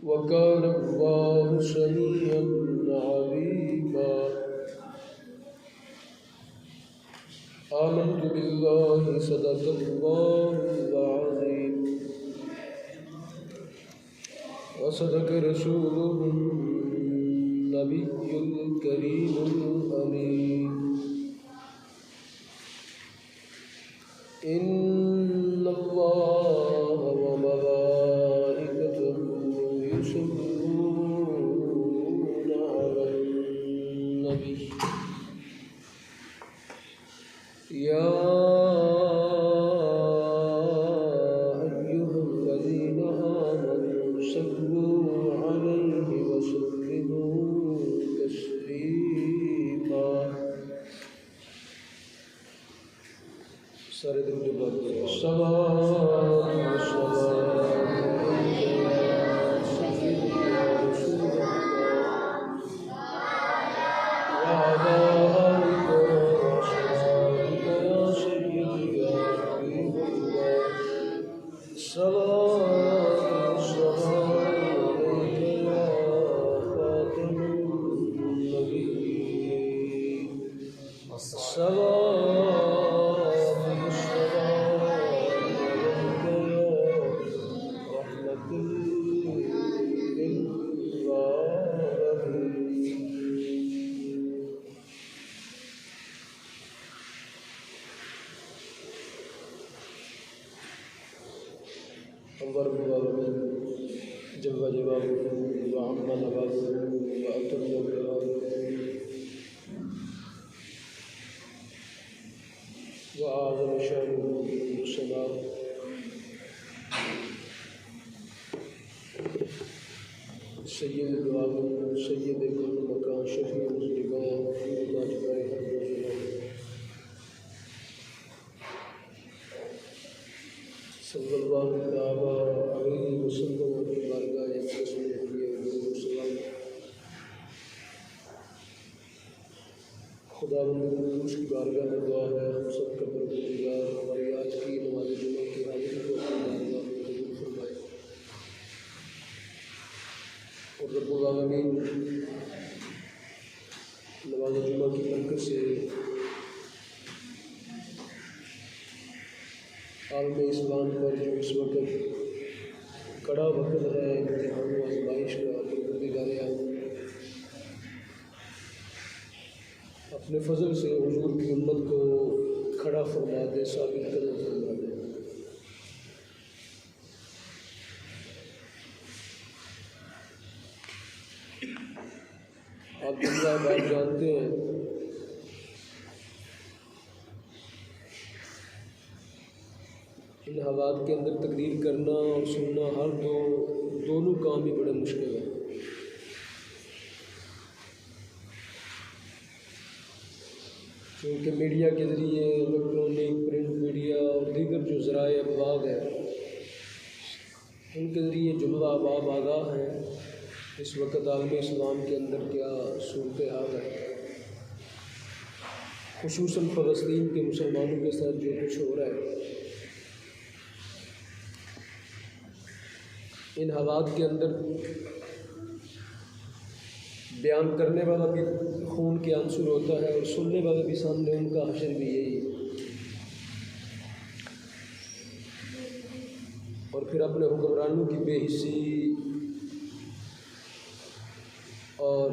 वकान अल्लाहु समीअन अलीमा। आमन्तु बिल्लाहि सदक़ल्लाहुल अज़ीम व सदक़ रसूलुहुन नबियुल करीमुल अमीन। इन्नल्लाह व मलाइकतहु युसल्लूना अलन नबी या अय्युहल्लज़ीना आमनू सल्लू अलैहि व सल्लिमू तस्लीमा। सारे दिन के बाद खुदा उसकी बारगाह में दुआ है हम सब का परवरदिगार हमारी आज की नमाज़ जुमा की हाज़िरी को अपनी बारगाह में कबूल फरमाए और रब्बुल आलमीन नमाज़ जुमा की बरकत से आलम इस्लाम पर जो इस वक्त कड़ा वक्त है इम्तिहान व आज़माइश का परवरदिगार आलम अपने फजल से हुजूर की उम्मत को खड़ा फरमा दे, साबित कदम फरमा दे। आप दुनिया बात जानते हैं इन हालात के अंदर तकरीर करना और सुनना हर दोनों काम ही बड़े मुश्किल हैं। क्योंकि मीडिया के ज़रिए इलेक्ट्रॉनिक प्रिंट मीडिया और दीगर जो ज़राए अबलाग है उनके ज़रिए जुमला अहबाब आगाह हैं इस वक्त आलम इस्लाम के अंदर क्या सूरत हाल है, खुसूसन फ़लस्तीन के मुसलमानों के साथ जो कुछ हो रहा है। इन हालात के अंदर बयान करने वाला भी खून के आंसू होता है और सुनने वाले भी सामने उनका हशर भी यही है। और फिर अपने हुक्मरानों की बेहिस्सी और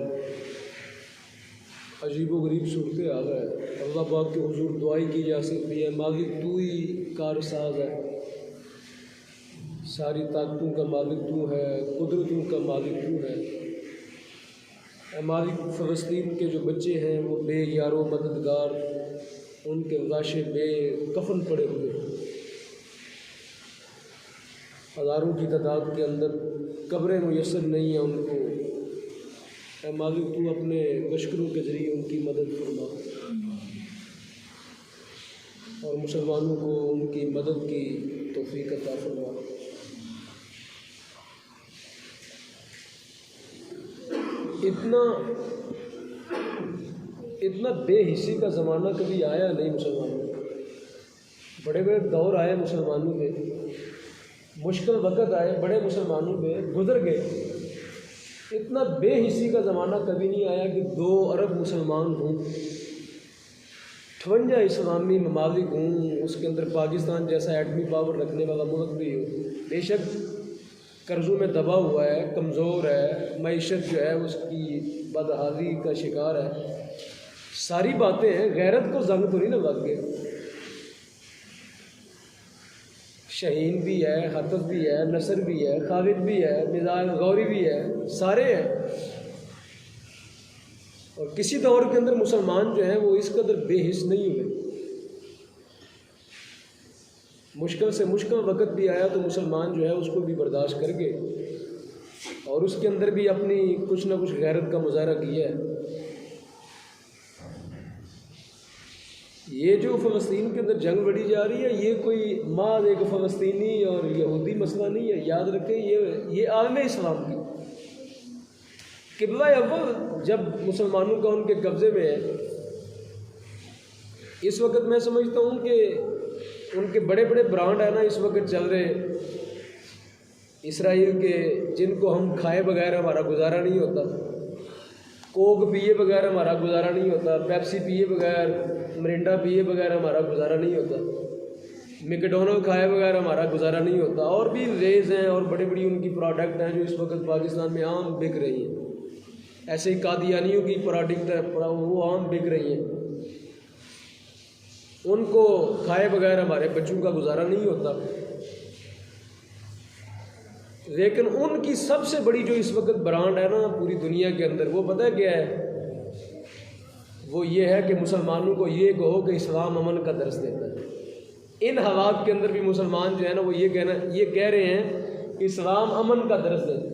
अजीब व गरीब सूरत हाल है। अल्लाह पाक के हुजूर दुआई की जा सकती है, मालिक तू ही कारसाज है, सारी ताकतों का मालिक तू है, कुदरतों का मालिक तू है। मालिक फ़लस्तीन के जो बच्चे हैं वो बेयारो मददगार, उनके लाशें बेकफन पड़े हुए, हज़ारों की तादाद के अंदर कब्रें मुयस्सर नहीं है उनको। मालिक तू अपने लश्करों के ज़रिए उनकी मदद फरमा और मुसलमानों को उनकी मदद की तौफीक अता फरमा। इतना बेहिस्सी का ज़माना कभी आया नहीं मुसलमानों में। बड़े बड़े दौर आए मुसलमानों में मुश्किल वक़्त आए, बड़े मुसलमानों पे गुजर गए। इतना बेहिसी का ज़माना कभी नहीं आया कि 2 अरब मुसलमान हों, 58 इस्लामी ममालिक हों, उसके अंदर पाकिस्तान जैसा एटमी पावर रखने वाला मुल्क भी हो। बेशक कर्ज़ों में दबा हुआ है, कमज़ोर है, मईशत जो है उसकी बदहाली का शिकार है, सारी बातें हैं, गैरत को जंग तो नहीं ना लग गया। शहीन भी है, हतफ भी है, नसर भी है, खालिद भी है, मिजाज गौरी भी है, सारे हैं। और किसी दौर के अंदर मुसलमान जो हैं वो इस कदर बेहिस नहीं हुए। मुश्किल से मुश्किल वक़्त भी आया तो मुसलमान जो है उसको भी बर्दाश्त कर गए और उसके अंदर भी अपनी कुछ ना कुछ गैरत का मुजाहरा किया है। ये जो फ़लस्तीन के अंदर जंग लड़ी जा रही है, ये कोई माद एक फ़लस्तीनी और यहूदी मसला नहीं है। याद रखें, ये आलम इस्लाम की क़िबला अव्वल जब मुसलमानों का उनके कब्ज़े में है। इस वक्त मैं समझता हूँ कि उनके बड़े बड़े ब्रांड है ना इस वक्त चल रहे इसराइल के, जिनको हम खाए बगैर हमारा गुजारा नहीं होता, कोक पिए बगैर हमारा गुजारा नहीं होता, पेप्सी पिए बगैर, मिरिंडा पिए बगैर हमारा गुजारा नहीं होता, मैकडॉनल्ड खाए बगैर हमारा गुजारा नहीं होता। और भी रेज़ हैं और बड़ी बड़ी उनकी प्रोडक्ट हैं जो इस वक्त पाकिस्तान में आम बिक रही हैं। ऐसे ही कादियानियों की प्रोडक्ट वो आम बिक रही हैं, उनको खाए बगैर हमारे बच्चों का गुजारा नहीं होता। लेकिन उनकी सबसे बड़ी जो इस वक्त ब्रांड है ना पूरी दुनिया के अंदर, वो पता है क्या है? वो ये है कि मुसलमानों को ये कहो कि इस्लाम अमन का दर्स देता है। इन हालात के अंदर भी मुसलमान जो है ना वो ये कह रहे हैं कि इस्लाम अमन का दर्स देता है।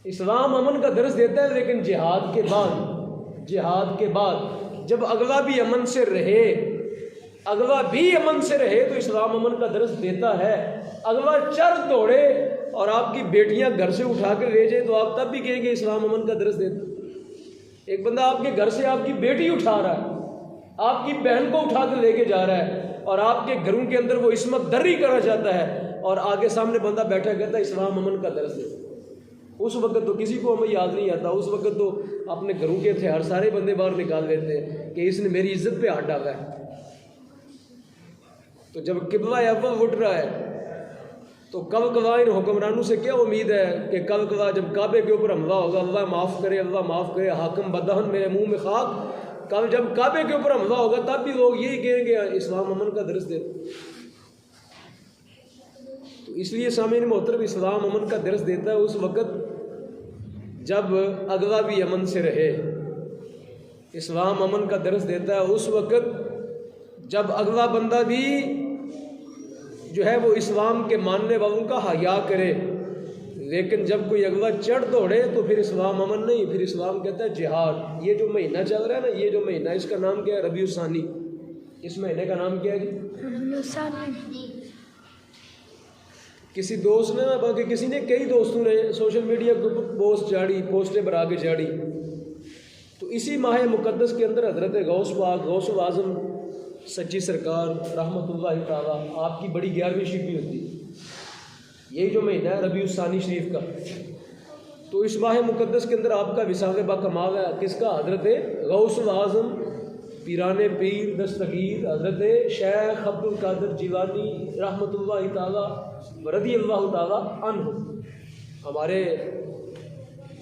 इस्लाम अमन का दर्स देता है, लेकिन जिहाद के बाद जब अगला भी अमन से रहे तो इस्लाम अमन का दर्स देता है। अगला चर दौड़े और आपकी बेटियां घर से उठा कर ले जाए तो आप तब भी कहेंगे इस्लाम अमन का दर्स देता। एक बंदा आपके घर से आपकी बेटी उठा रहा है, आपकी बहन को उठा कर लेके जा रहा है और आपके घरों के अंदर वो इस्मत दर्री करना चाहता है और आगे सामने बंदा बैठा कहता है इस्लाम अमन का दर्स देता। उस वक्त तो किसी को हमें याद नहीं आता, उस वक्त तो अपने घरों के हथियार सारे बंदे बाहर निकाल देते हैं कि इसने मेरी इज्जत पे हाथ डाला है। तो जब क़िबला अव्वल उठ रहा है तो कल कला इन हुक्मरानों से क्या उम्मीद है कि कल कला जब काबे के ऊपर हमला होगा, अल्लाह माफ़ करे, हाकिम बदहन मेरे मुंह में खाक, कल जब काबे के ऊपर हमला होगा तब भी लोग यही कहेंगे इस्लाम अमन का दर्स दे। तो इसलिए सामीन मोहतरम, इस्लाम अमन का दर्स देता है उस वक़्त जब अगला भी अमन से रहे। इस्लाम अमन का दर्स देता है उस वक़्त जब अगला बंदा भी जो है वो इस्लाम के मानने वालों का हया करे। लेकिन जब कोई अगला चढ़ दौड़े तो फिर इस्लाम अमन नहीं, फिर इस्लाम कहता है जिहाद। ये जो महीना चल रहा है ना, ये जो महीना, इसका नाम क्या है? रबीउल सानी। इस महीने का नाम क्या है? रबीउल सानी। किसी दोस्त ने, बाकी किसी ने, कई दोस्तों ने सोशल मीडिया के ऊपर पोस्टें बना के चाड़ी। तो इसी माह मुक़द्दस के अंदर हज़रत गौस पाक गौसुल आज़म सच्ची सरकार रहमतुल्लाह ताला आपकी बड़ी 11वीं शिफ़ी होती है। यही जो महीना है रबीउल सानी शरीफ का, तो इस माह मुक़द्दस के अंदर आपका विसाल बाकमाल है। किसका? हज़रत गौसुल आज़म पीराने पीर दस्तगीर हज़रत शेख अब्दुल कादिर जिलानी रहमतुल्लाह ताला रज़ियल्लाहु ताला अन्हु, हमारे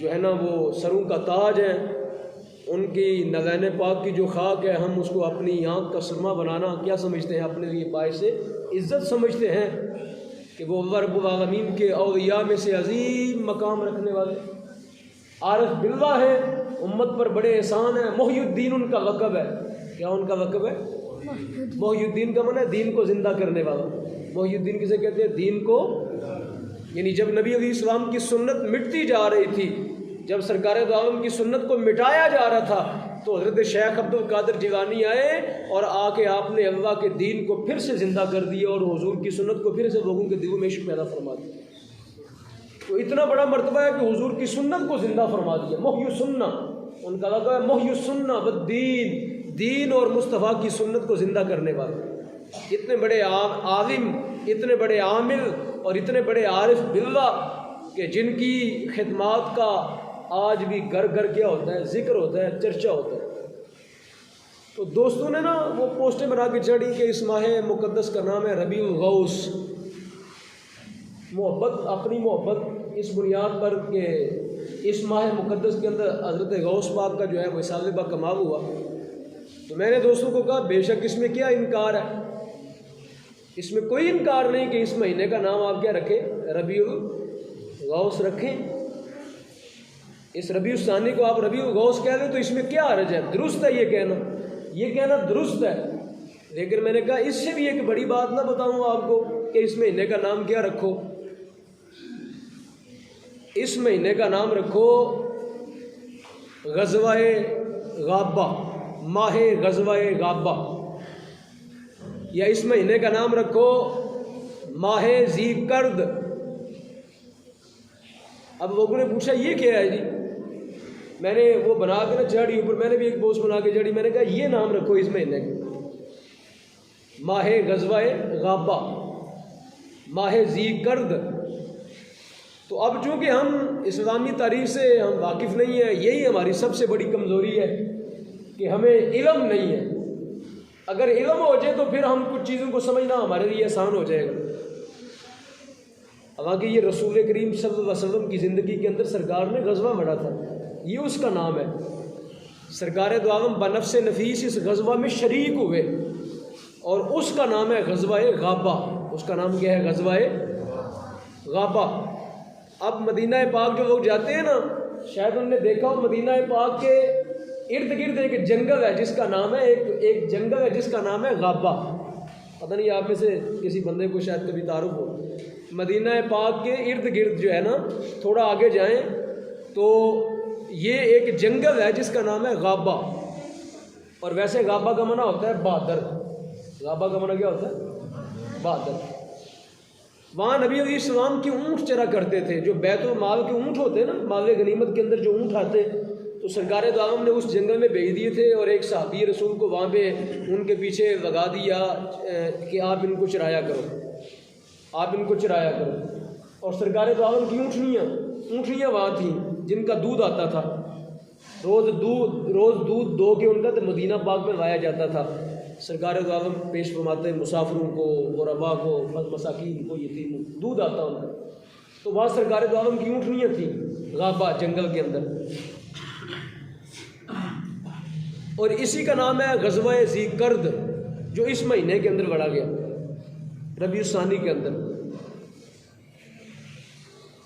जो है ना वो सरों का ताज है। उनकी नज़ान पाक की जो खाक है, हम उसको अपनी आँख का सुरमा बनाना क्या समझते हैं? अपने लिए बाइस इज़्ज़त समझते हैं कि वो अल्लाह रब्बुल आलमीन के औलिया में से अजीम मकाम रखने वाले आरिफ बिल्लाह है। उम्मत पर बड़े एहसान है। मोहिउद्दीन उनका लक़ब है। क्या उनका लक़ब है? मोहिउद्दीन का माने दीन को ज़िंदा करने वाला। मोहिउद्दीन किसे कहते हैं? दीन को, यानी जब नबी अलैहिस्सलाम की सुन्नत मिटती जा रही थी, जब सरकार दो आलम की सुन्नत को मिटाया जा रहा था, तो हज़रत शेख अब्दुल कादिर जिलानी आए और आके आपने अल्लाह के दीन को फिर से ज़िंदा कर दिया और हुजूर की सुन्नत को फिर से लोगों के दिलों में इश्क पैदा फरमा दिया। तो इतना बड़ा मर्तबा है कि हुजूर की सुन्नत को ज़िंदा फरमा दिया। मोहयु सुन्ना उनका लगा है, मोहयु सुन्ना व दीन और मुस्तफ़ा की सुन्नत को ज़िंदा करने वाले। इतने बड़े आलिम इतने बड़े आमिल और इतने बड़े आरिफ बिल्लाह कि जिनकी खिदमात का आज भी घर घर क्या होता है, जिक्र होता है, चर्चा होता है। तो दोस्तों ने ना वो पोस्टें बना के चढ़ी कि इस माह मुक़द्दस का नाम है रबीउल गौस। मोहब्बत, अपनी मोहब्बत इस बुनियाद पर कि इस माह मुक़द्दस के अंदर हज़रत गौस पाक का जो है वो सालिबा कमाल हुआ। तो मैंने दोस्तों को कहा बेशक इसमें क्या इनकार है, इसमें कोई इनकार नहीं कि इस महीने का नाम आप क्या रखें, रबीउल गौस रखें। इस रबीउल सानी को आप रबीउल गौस कह दें तो इसमें क्या हर्ज है, दुरुस्त है ये कहना दुरुस्त है। लेकिन मैंने कहा इससे भी एक बड़ी बात ना बताऊं आपको कि इस महीने का नाम क्या रखो। इस महीने का नाम रखो ग़ज़वाए गाबा, माहे ग़ज़वाए गाबा, या इस महीने का नाम रखो माहे ज़ीक़र्द। अब लोगों ने पूछा ये क्या है जी, मैंने वो बना के ना चढ़ी ऊपर, मैंने भी एक पोस्ट बना के चढ़ी, मैंने कहा ये नाम रखो इस महीने का, माहे ग़ज़वाए गाबा, माहे ज़ीक़र्द। तो अब चूँकि हम इस्लामी तारीख़ से हम वाकिफ़ नहीं है, यही हमारी सबसे बड़ी कमज़ोरी है कि हमें इल्म नहीं है। अगर इल्म हो जाए तो फिर हम कुछ चीज़ों को समझना हमारे लिए आसान हो जाएगा। हालांकि ये रसूल करीम सल्लल्लाहु अलैहि वसल्लम की ज़िंदगी के अंदर सरकार ने ग़ज़वा मढ़ा था, ये उसका नाम है। सरकार दो आलम बनफ्स नफीस इस ग़ज़वा में शरीक हुए और उसका नाम है ग़ज़वाए गाबा। उसका नाम क्या है, ग़ज़वाए गाबा। अब मदीना पाक जो लोग जाते हैं ना, शायद उन्होंने देखा हो मदीना पाक के इर्द गिर्द एक जंगल है जिसका नाम है, एक जंगल है जिसका नाम है गाबा। पता नहीं आप में से किसी बंदे को शायद कभी तारुफ हो। मदीना पाक के इर्द गिर्द जो है ना, थोड़ा आगे जाएं तो ये एक जंगल है जिसका नाम है गाबा। और वैसे गाबा का माना होता है बहादुर। गाबा का माना क्या होता है, बहादुर। वहाँ नबी अलैहिस्सलाम के ऊँट चरा करते थे, जो बैतुल माल के ऊँट होते हैं ना, माल गनीमत के अंदर जो ऊँट आते, तो सरकार दो आलम ने उस जंगल में भेज दिए थे और एक सहाबी रसूल को वहाँ पे उनके पीछे लगा दिया कि आप इनको चराया करो, आप इनको चराया करो। और सरकार दो आलम की ऊँटनियाँ वहाँ थीं जिनका दूध आता था, रोज़ दूध दो के उनका तो मदीना पाक में लाया जाता था। सरकार दो आलम पेश फरमाते मुसाफिरों को, गुरबा को, मसाकीन को, यतीम, दूध आता उनका। तो वहाँ सरकार दो आलम की ऊँटनियाँ थीं गाबा जंगल के अंदर, और इसी का नाम है ग़ज़वाए ज़ीक़र्द, जो इस महीने के अंदर बढ़ा गया, रबीउल सानी के अंदर।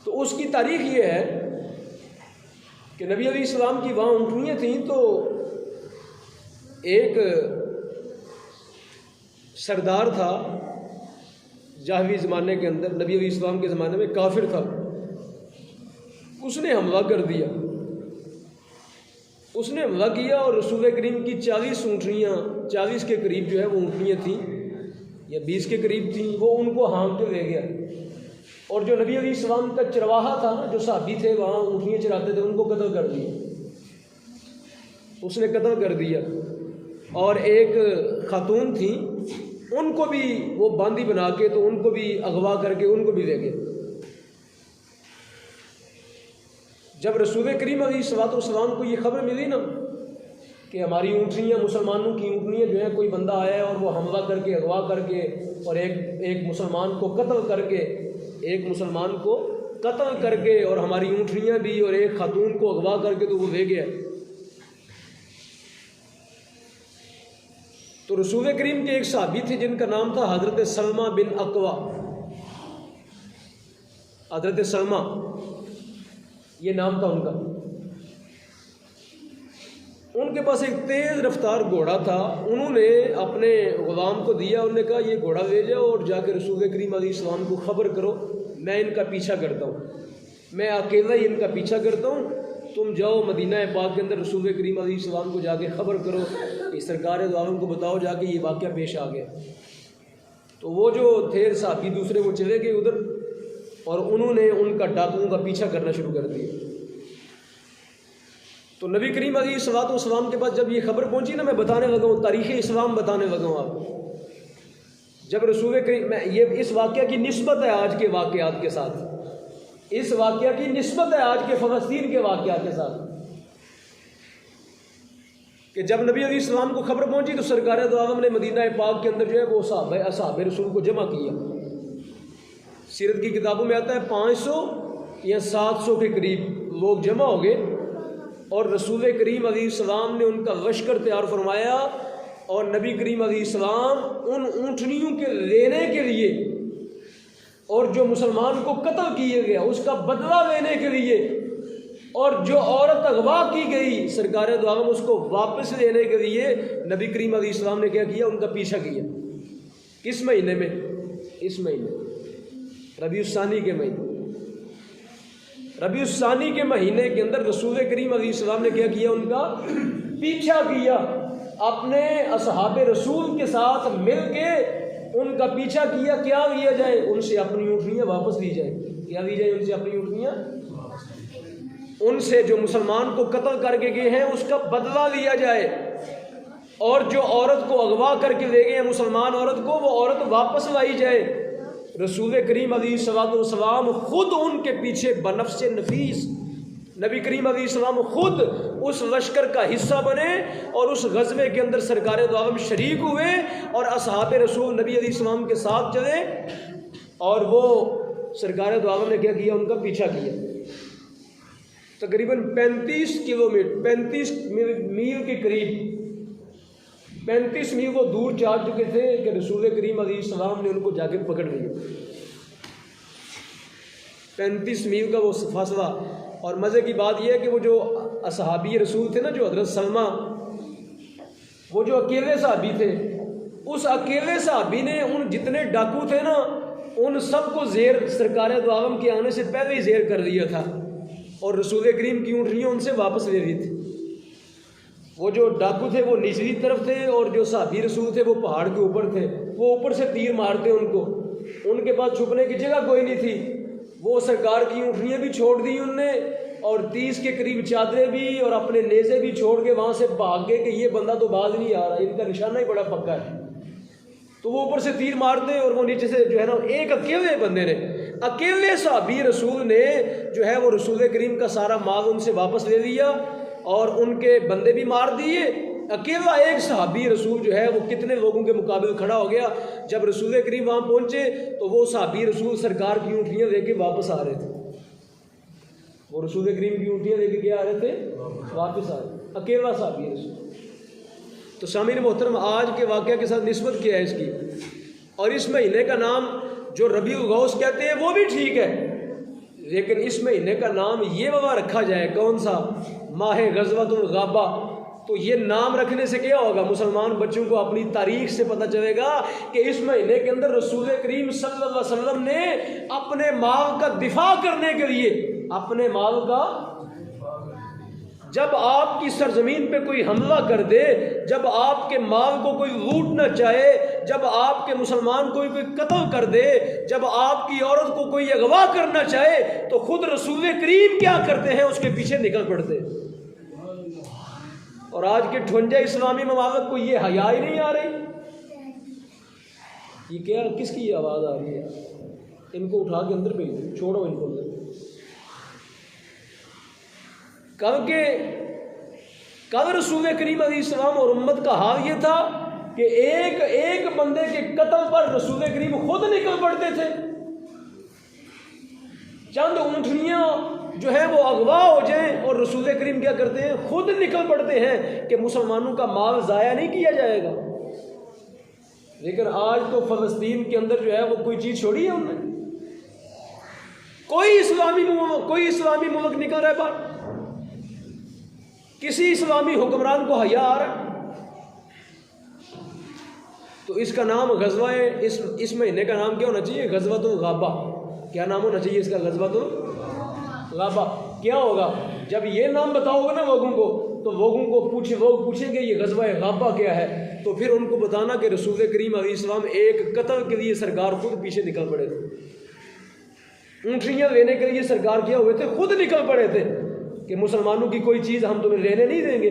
तो उसकी तारीख़ ये है कि नबी अलैहिस्सलाम की वहाँ ऊँटनियाँ थीं, तो एक सरदार था जाहवी ज़माने के अंदर, नबी अलैहिस्सलाम के ज़माने में काफिर था, उसने हमला कर दिया। उसने हमला किया और रसूल करीम की 40 ऊँटनियाँ, 40 के करीब जो है वो ऊँटनियाँ थीं या 20 के करीब थीं, वो उनको हाँक के ले गया। और जो नबी अलैहिस्सलाम का चरवाहा था, जो साहबी थे वहाँ ऊँटनियाँ चराते थे, उनको कत्ल कर दिया, उसने कत्ल कर दिया। और एक खातून थी, उनको भी वो बांदी बना के, तो उनको भी अगवा करके उनको भी ले गए। जब रसूल करीम अलैहिस्सलाम को ये खबर मिली ना कि हमारी ऊँटनियाँ, मुसलमानों की ऊँटनियाँ जो है, कोई बंदा आया है और वो हमला करके, अगवा करके और एक मुसलमान को कत्ल करके, एक मुसलमान को कत्ल करके और हमारी ऊँटनियाँ भी और एक खातून को अगवा करके तो वो ले गया। तो रसूल करीम के एक सहाबी थे जिनका नाम था हज़रत सलमा बिन अकवा। हज़रत सलमा ये नाम था उनका। उनके पास एक तेज़ रफ्तार घोड़ा था, उन्होंने अपने गुलाम को दिया, उन्होंने कहा ये घोड़ा ले जाओ और जाके रसूल करीम अलैहिस्सलाम को ख़बर करो, मैं इनका पीछा करता हूँ, मैं अकेला ही इनका पीछा करता हूँ, तुम जाओ मदीना पाक के अंदर रसूल करीम अलैहिस्सलाम को जाके ख़बर करो कि सरकार दो आलम को बताओ जाके ये वाक़या पेश आ गया। तो वो जो थे साहबी दूसरे वो चले गए उधर और उन्होंने उनका डाकुओं का पीछा करना शुरू कर दिया। तो नबी करीम अलैहिस्सलाम के पास जब ये खबर पहुंची ना, मैं बताने लगा हूँ, तारीख़ इस्लाम बताने लगा हूँ आपको। जब रसूल करीम, ये इस वाक़या की निस्बत है आज के वाक़यात के साथ, इस वाक़या की निस्बत है आज के फ़लस्तीन के वाक़यात के साथ, कि जब नबी अलैहिस्सलाम को खबर पहुंची तो सरकार दो आलम ने मदीना पाक के अंदर जो है वो असहाब रसूल को जमा किया। सीरत की किताबों में आता है 500 या 700 के करीब लोग जमा हो गए और रसूल करीम अलैहिस्सलाम ने उनका लश्कर तैयार फरमाया और नबी करीम अलैहिस्सलाम उन ऊँटनियों के लेने के लिए और जो मुसलमान को कत्ल किया गया उसका बदला लेने के लिए और जो औरत अगवा की गई सरकार दो आलम उसको वापस लेने के लिए नबी करीम अलैहिस्सलाम ने क्या किया, उनका पीछा किया। किस महीने में? इस महीने रबीउस्सानी के महीने, रबीउस्सानी के महीने के अंदर रसूल करीम अलैहिस्सलाम ने क्या किया, उनका पीछा किया। अपने असहाबे रसूल के साथ मिल के उनका पीछा किया। क्या लिया जाए? उनसे अपनी ऊँटनियाँ वापस ली जाए। क्या ली जाए? उनसे अपनी ऊँटनियाँ, उनसे जो मुसलमान को कत्ल करके गए हैं उसका बदला लिया जाए और जो औरत को अगवा करके ले गए हैं मुसलमान औरत को, वो औरत वापस लाई जाए। रसूल करीम अलैहिस्सलाम खुद उनके पीछे बनफ्से नफीस, नबी करीम अलैहिस्सलाम खुद उस लश्कर का हिस्सा बने और उस गज़वे के अंदर सरकार दो आलम शरीक हुए और असहाबे रसूल नबी अलैहिस्सलाम के साथ चले और वो सरकार दो आलम ने क्या किया, उनका पीछा किया। तकरीबन 35 किलोमीटर 35 मील के करीब 35 मील वो दूर जा चुके थे कि रसूल करीम अलैहिस्सलाम ने उनको जाके पकड़ लिया। 35 मील का वो फासला। और मज़े की बात यह है कि वो जो असहाबी रसूल थे ना, जो हज़रत सलमा, वो जो अकेले सहाबी थे, उस अकेले सहाबी ने उन जितने डाकू थे ना उन सबको ज़ेर सरकार दो आलम के आने से पहले ही ज़ेर कर दिया था और रसूल करीम की ऊँटनियाँ उनसे वापस ले ली थी। वो जो डाकू थे वो निचली तरफ थे और जो सहाबी रसूल थे वो पहाड़ के ऊपर थे। वो ऊपर से तीर मारते उनको, उनके पास छुपने की जगह कोई नहीं थी। वो सरकार की ऊँटनियाँ भी छोड़ दी उनने और 30 के करीब चादरें भी और अपने नेज़े भी छोड़ के वहाँ से भाग गए कि ये बंदा तो बाज नहीं आ रहा, इनका निशाना ही बड़ा पक्का है। तो वो ऊपर से तीर मारते और वो नीचे से जो है ना, एक अकेले बंदे ने, अकेले सहाबी रसूल ने जो है वो रसूल करीम का सारा माल उनसे वापस ले लिया और उनके बंदे भी मार दिए। अकेला एक सहाबी रसूल जो है वो कितने लोगों के मुकाबले खड़ा हो गया। जब रसूल करीम वहाँ पहुँचे तो वो सहाबी रसूल सरकार की ऊँटनियाँ लेके वापस आ रहे थे। वो रसूल करीम की ऊँटनियाँ लेके क्या आ रहे थे? वापस आ रहे, अकेला सहाबी रसूल। तो सामीन मोहतरम, आज के वाक़या के साथ निस्बत किया है इसकी। और इस महीने का नाम जो रबीउल गौस कहते हैं वो भी ठीक है, लेकिन इस महीने का नाम ये बाबा रखा जाए, कौन सा? माह ग़ज़वतुल ग़ाबा। तो ये नाम रखने से क्या होगा? मुसलमान बच्चों को अपनी तारीख से पता चलेगा कि इस महीने के अंदर रसूल करीम सल्लल्लाहु अलैहि वसल्लम ने अपने माल का दिफा करने के लिए, अपने माल का, जब आपकी सरजमीन पे कोई हमला कर दे, जब आपके माल को कोई लूटना चाहे, जब आपके मुसलमान कोई कत्ल कर दे, जब आपकी औरत को कोई अगवा करना चाहे, तो खुद रसूल करीम क्या करते हैं? उसके पीछे निकल पड़ते। और आज के 58 इस्लामी ममालिक को ये हया ही नहीं आ रही। ये क्या, किसकी आवाज़ आ रही है? इनको उठा के अंदर भेज दो, छोड़ो इनको अंदर। कल रसूल करीम अलैहिस्सलाम और उम्मत का हाल ये था कि एक एक बंदे के कत्ल पर रसूल करीम खुद निकल पड़ते थे। चंद ऊँटनियाँ जो है वो अगवा हो जाएं और रसूल करीम क्या करते हैं? खुद निकल पड़ते हैं कि मुसलमानों का माल ज़ाया नहीं किया जाएगा। लेकिन आज तो फ़लस्तीन के अंदर जो है वो कोई चीज़ छोड़ी है उन्होंने। कोई इस्लामी मुल्क निकल रहा है बाहर, किसी इस्लामी हुक्मरान को हया आ रहा है। तो इसका नाम ग़ज़वा, इस महीने का नाम क्या होना चाहिए? ग़ज़वतुल ग़ाबा। क्या नाम होना चाहिए इसका? ग़ज़वतुल ग़ाबा। क्या होगा जब ये नाम बताओगे ना लोगों को, तो लोग पूछेंगे ये ग़ज़वा ग़ाबा क्या है। तो फिर उनको बताना कि रसूल करीम अलैहिस्सलाम एक कत्ल के लिए सरकार खुद पीछे निकल पड़े थे। ऊँटनियाँ लेने के लिए सरकार क्या हुए थे? खुद निकल पड़े थे कि मुसलमानों की कोई चीज़ हम तुम्हें लेने नहीं देंगे।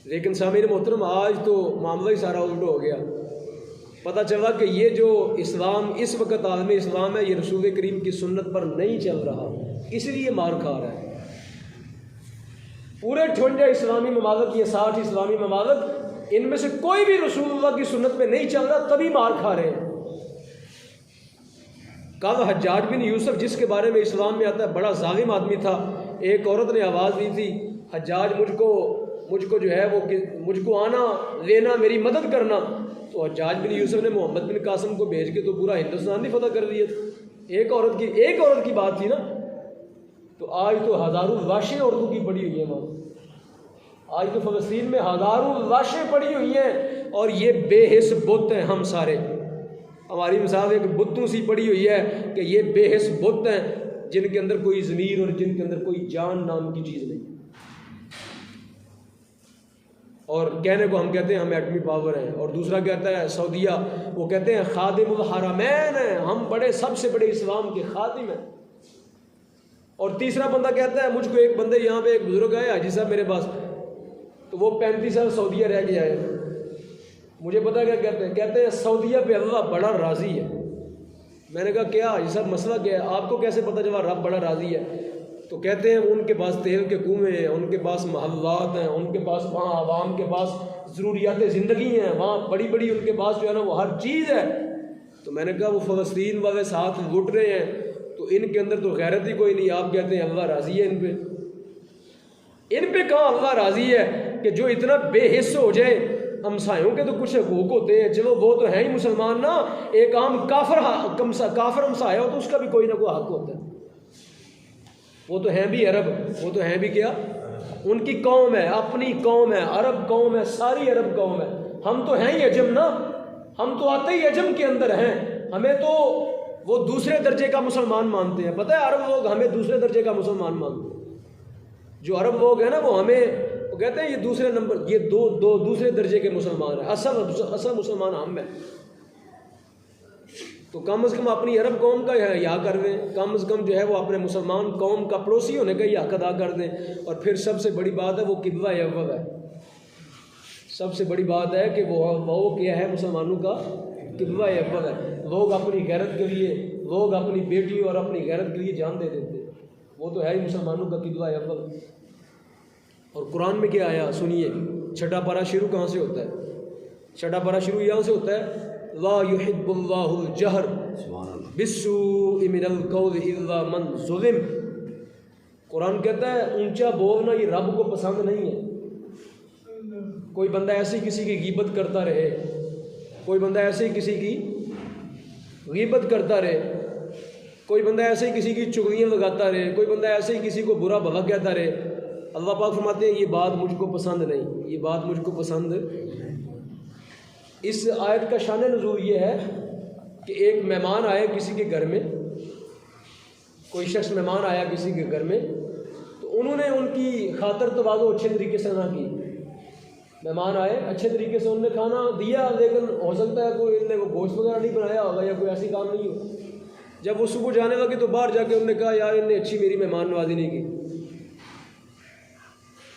लेकिन सामीर मोहतरम, आज तो मामला ही सारा उल्टा हो गया। पता चला कि ये जो इस्लाम इस वक्त आलम इस्लाम है, ये रसूल करीम की सुन्नत पर नहीं चल रहा, इसलिए मार खा रहा है। पूरे 58 इस्लामी ममालिक, ये 60 इस्लामी ममालिक, इनमें से कोई भी रसूलुल्लाह की सुन्नत में नहीं चल रहा, तभी मार खा रहे हैं। कल हज्जाज बिन यूसुफ, जिसके बारे में इस्लाम में आता है बड़ा जालिम आदमी था, एक औरत ने आवाज़ दी थी, हज्जाज मुझको जो है वो मुझको आना लेना, मेरी मदद करना। तो हज्जाज बिन यूसुफ ने मोहम्मद बिन कासिम को भेज के तो पूरा हिंदुस्तान ही फतह कर दिया। एक औरत की बात थी ना, तो आज तो हज़ारों लाशें औरतों की पड़ी हुई हैं वहाँ। आज तो फ़लस्तीन में हज़ारों लाशें पड़ी हुई हैं, और ये बेहिस बुत हैं हम सारे। हमारी मिसाल एक बुतों सी पड़ी हुई है कि ये बेहिस बुत हैं, जिनके अंदर कोई ज़मीर और जिनके अंदर कोई जान नाम की चीज़ नहीं। और कहने को हम कहते हैं हम एटमी पावर हैं, और दूसरा कहता है सऊदीया, वो कहते हैं खादिमुल हरमैन हैं, हम सबसे बड़े इस्लाम के खादिम हैं। और तीसरा बंदा कहता है, मुझको एक बंदे यहाँ पे एक बुजुर्ग आए हाजी साहब मेरे पास, तो वो 35 साल सऊदीया रह गया है। मुझे पता क्या कहते हैं सऊदीया पे अल्लाह बड़ा राज़ी है। मैंने कहा क्या हाजी साहब मसला क्या है, आपको कैसे पता चला रब बड़ा राज़ी है? तो कहते हैं उनके पास तेल के कुएँ हैं, उनके पास महल्लात हैं, उनके पास वहाँ आवाम के पास ज़रूरियात ज़िंदगी हैं, वहाँ बड़ी बड़ी उनके पास जो है ना वो हर चीज़ है। तो मैंने कहा वो फ़लस्तीन वाले साथ लुट रहे हैं, तो इनके अंदर तो गैरत ही कोई नहीं। आप कहते हैं अल्लाह राज़ी है इन पे कहाँ अल्लाह राज़ी है कि जो इतना बेहिस हो जाए। हमसायों के तो कुछ हकूक़ होते हैं, चलो वो तो है ही मुसलमान ना, एक आम काफर हमसाया हो तो उसका भी कोई ना कोई हक होता है। वो तो हैं भी अरब, वो तो हैं भी क्या, उनकी कौम है, अपनी कौम है, अरब कौम है, सारी अरब कौम है। हम तो हैं ही अजम ना, हम तो आते ही अजम के अंदर हैं। हमें तो वो दूसरे दर्जे का मुसलमान मानते हैं। पता है अरब लोग हमें दूसरे दर्जे का मुसलमान मानते हैं। जो अरब लोग हैं ना वो हमें वो कहते हैं ये दूसरे नंबर, ये दो दूसरे दर्जे के मुसलमान हैं, असल मुसलमान हम हैं। तो कम से कम अपनी अरब कौम का या कर दें, कम से कम जो है वो अपने मुसलमान कौम का पड़ोसी होने का ही हक अदा कर दें। और फिर सबसे बड़ी बात है वो किबला अव्वल है। सबसे बड़ी बात है कि वो क्या है, मुसलमानों का किबला अव्वल है। लोग अपनी गैरत के लिए, लोग अपनी बेटी और अपनी गैरत के लिए जान दे देते हैं। वो तो है ही मुसलमानों का किबला अव्वल। और कुरान में क्या आया सुनिए, छठा पारा शुरू कहाँ से होता है? छठा पारा शुरू यहाँ से होता है, ला युहिब्बुल्लाहुल जहर बिस्सूइ मिनल कौल इल्ला मन ज़ुलिम। कुरान कहता है ऊंचा बोलना ये रब को पसंद नहीं है। कोई बंदा ऐसे ही किसी की गीबत करता रहे, कोई बंदा ऐसे ही किसी की गीबत करता रहे, कोई बंदा ऐसे ही किसी की चुगलियाँ लगाता रहे, कोई बंदा ऐसे ही किसी को बुरा भला कहता रहे, अल्लाह पाक फरमाते हैं ये बात मुझको पसंद नहीं, ये बात मुझको पसंद। इस आयत का शान नुज़ूल ये है कि एक मेहमान आया किसी के घर में, कोई शख्स मेहमान आया किसी के घर में, तो उन्होंने उनकी खातर तवाज़ो अच्छे तरीके से ना की। मेहमान आए, अच्छे तरीके से उन्होंने खाना दिया, लेकिन हो सकता है कोई इनने वो गोश्त वगैरह नहीं बनाया होगा या कोई ऐसी काम नहीं हो। जब वो सुबह जाने लगे तो बाहर जाके उन्होंने कहा यार इनने अच्छी मेरी मेहमान नवाजी नहीं की।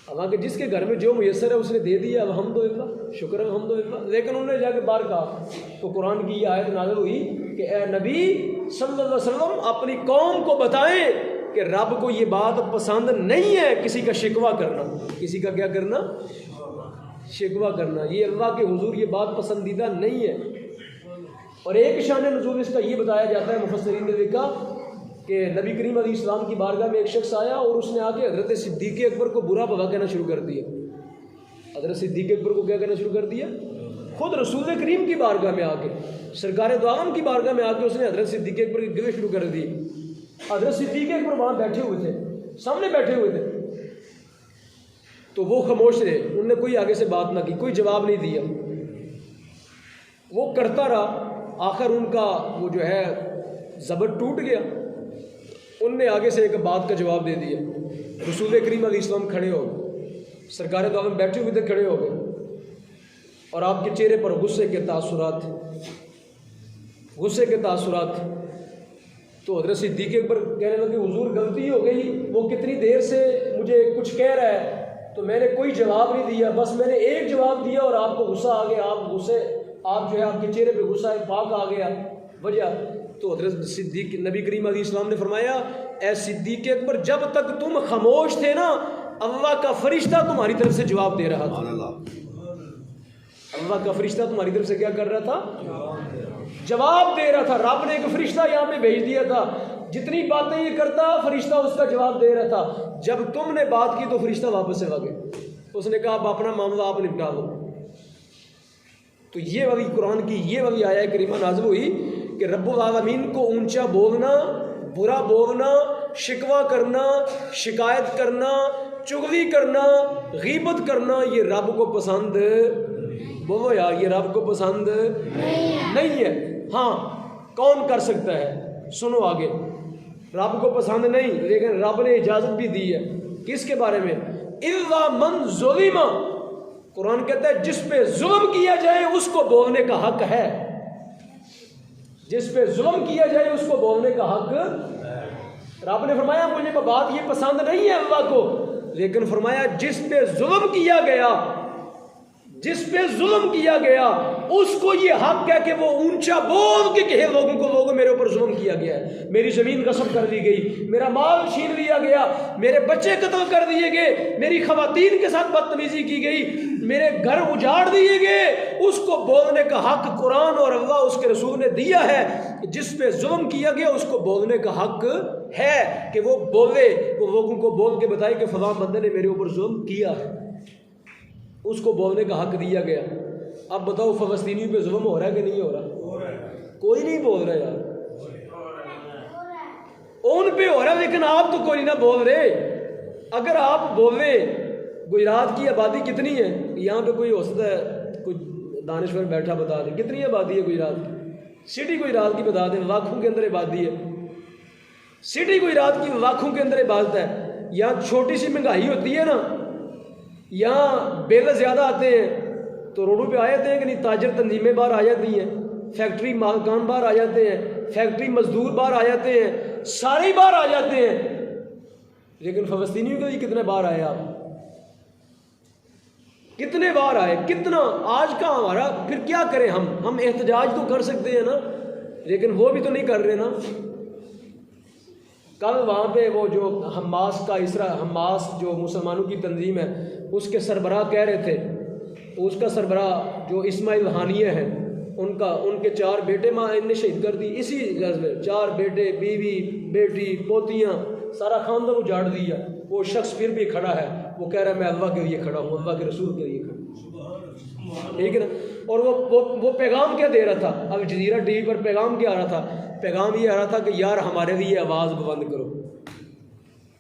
हालांकि जिसके घर में जो मुयसर है उसने दे दिया, अल्हम्दुलिल्लाह, शुक्र अल्हम्दुलिल्लाह। लेकिन उन्होंने जाके बाहर कहा, तो कुरान की ये आयत नाज़िल हुई कि ए नबी सल्लल्लाहु अलैहि वसल्लम अपनी कौम को बताएं कि रब को ये बात पसंद नहीं है किसी का शिकवा करना। किसी का क्या करना? शिकवा करना। ये अल्लाह के हुजूर ये बात पसंदीदा नहीं है। और एक शान नुज़ूल इसका ये बताया जाता है, मुफस्सिरीन ने लिखा कि नबी करीम अलैहिस्सलाम की बारगाह में एक शख्स आया और उसने आके हज़रत सिद्दीक़ अकबर को बुरा भला कहना शुरू कर दिया। हज़रत सिद्दीक़ अकबर को क्या कहना शुरू कर दिया? खुद रसूल करीम की बारगाह में आके, सरकार दो आलम की बारगाह में आके उसने हज़रत सिद्दीक़ अकबर की गिले शुरू कर दी। हज़रत सिद्दीक़ अकबर वहाँ बैठे हुए थे, सामने बैठे हुए थे, तो वो खामोश रहे, उनने कोई आगे से बात ना की, कोई जवाब नहीं दिया। वो करता रहा, आखिर उनका वो जो है ज़बर टूट गया। उनने आगे से एक बात का जवाब दे दिया। रसूल करीम अलैहिस्सलाम खड़े हो गए, सरकार दो आलम बैठे हुए थे, खड़े हो गए, और आपके चेहरे पर गुस्से के तासुरात, गुस्से के तासुरात। तो हज़रत सिद्दीक़ अकबर कहने लगे हुजूर गलती हो गई, वो कितनी देर से मुझे कुछ कह रहा है तो मैंने कोई जवाब नहीं दिया, बस मैंने एक जवाब दिया और आपको गुस्सा आ गया, आप जो है आपके चेहरे पे गुस्सा पाक आ गया, वजह तो हज़रत सिद्दीक नबी करीम अलैहिस्सलाम ने फरमाया, ए सिद्दीक अकबर, जब तक तुम खामोश थे ना, अल्लाह का फरिश्ता तुम्हारी तरफ से जवाब दे रहा था। अल्लाह का फरिश्ता तुम्हारी तरफ से क्या कर रहा था? जवाब दे रहा था। रब ने एक फरिश्ता यहाँ पे भेज दिया था, जितनी बातें ये करता फरिश्ता उसका जवाब दे रहा था। जब तुमने बात की तो फरिश्ता वापस से भागे, उसने कहा आप अपना मामला आप निपटा लो। तो ये वाली कुरान की ये वाली आया करीमा नाज़िल हुई कि रब्बुल आलमीन को ऊंचा बोलना, बुरा बोलना, शिकवा करना, शिकायत करना, चुगली करना, गीबत करना, ये रब को पसंद, बोलो यार, ये रब को पसंद नहीं है। हाँ, कौन कर सकता है? सुनो आगे, रब को पसंद नहीं, लेकिन रब ने इजाज़त भी दी है। किसके बारे में? इल्ला मन ज़ुलिमा, कुरान कहता है जिस पे जुल्म किया जाए उसको बोलने का हक है। जिस पे जुल्म किया जाए उसको बोलने का हक। रब ने फरमाया मुझे बात ये पसंद नहीं है अल्लाह को, लेकिन फरमाया जिस पे जुल्म किया गया, जिस पे जुल्म किया गया उसको ये हक है कि वो ऊंचा बोल के कहे लोगों को, लोगों मेरे ऊपर जुल्म किया गया है, मेरी ज़मीन गस्ब कर दी गई, मेरा माल छीन लिया गया, मेरे बच्चे कत्ल कर दिए गए, मेरी खवातीन के साथ बदतमीजी की गई, मेरे घर उजाड़ दिए गए, उसको बोलने का हक कुरान और अल्लाह उसके रसूल ने दिया है। जिस पे जुल्म किया गया उसको बोलने का हक है कि वो बोले, वो लोगों को बोल के बताए कि फलां बंदे ने मेरे ऊपर जुल्म किया है, उसको बोलने का हक दिया गया। अब बताओ फ़लस्तीनियों पे जुल्म हो रहा है कि नहीं हो रहा? कोई नहीं बोल रहा यार, उन पे हो रहा है, लेकिन आप तो कोई ना बोल रहे। अगर आप बोले, गुजरात की आबादी कितनी है? यहाँ पे कोई हो सकता है कोई दानिश्वर बैठा बता दे कितनी आबादी है गुजरात की? सिटी गुजरात की बता दें, लाखों के अंदर आबादी है। सिटी गुजरात की लाखों के अंदर इबादत है। यहाँ छोटी सी महंगाई होती है ना, यहाँ बिल ज़्यादा आते हैं तो रोडों पे आ जाते हैं कि नहीं, ताजर तंजीमें बाहर आ जाती हैं, फैक्ट्री मालकान बाहर आ जाते हैं, फैक्ट्री मजदूर बाहर आ जाते हैं, सारे बाहर आ जाते हैं। लेकिन फ़लस्तीनियों के लिए कितने बाहर आए? आप कितने बार आए? कितना आज का हमारा, फिर क्या करें हम एहतजाज तो कर सकते हैं ना, लेकिन वो भी तो नहीं कर रहे ना। कल वहाँ पे वो जो हमास का हमास जो मुसलमानों की तंजीम है उसके सरबराह कह रहे थे, तो उसका सरबराह जो इस्माइल हानिया है उनके 4 बेटे माँ इनने शहीद कर दी इसी गर्ज में। 4 बेटे, बीवी, बेटी, पोतियाँ, सारा खानदान उजाड़ दिया। वो शख्स फिर भी खड़ा है, वो कह रहा है मैं अल्लाह के लिए खड़ा हूँ, अल्लाह के रसूल के लिए खड़ा, ठीक है ना। और वो पैगाम क्या दे रहा था? अब जजीरा टीवी पर पैगाम क्या आ रहा था? पैगाम ये आ रहा था कि यार हमारे लिए आवाज़ बुलंद करो,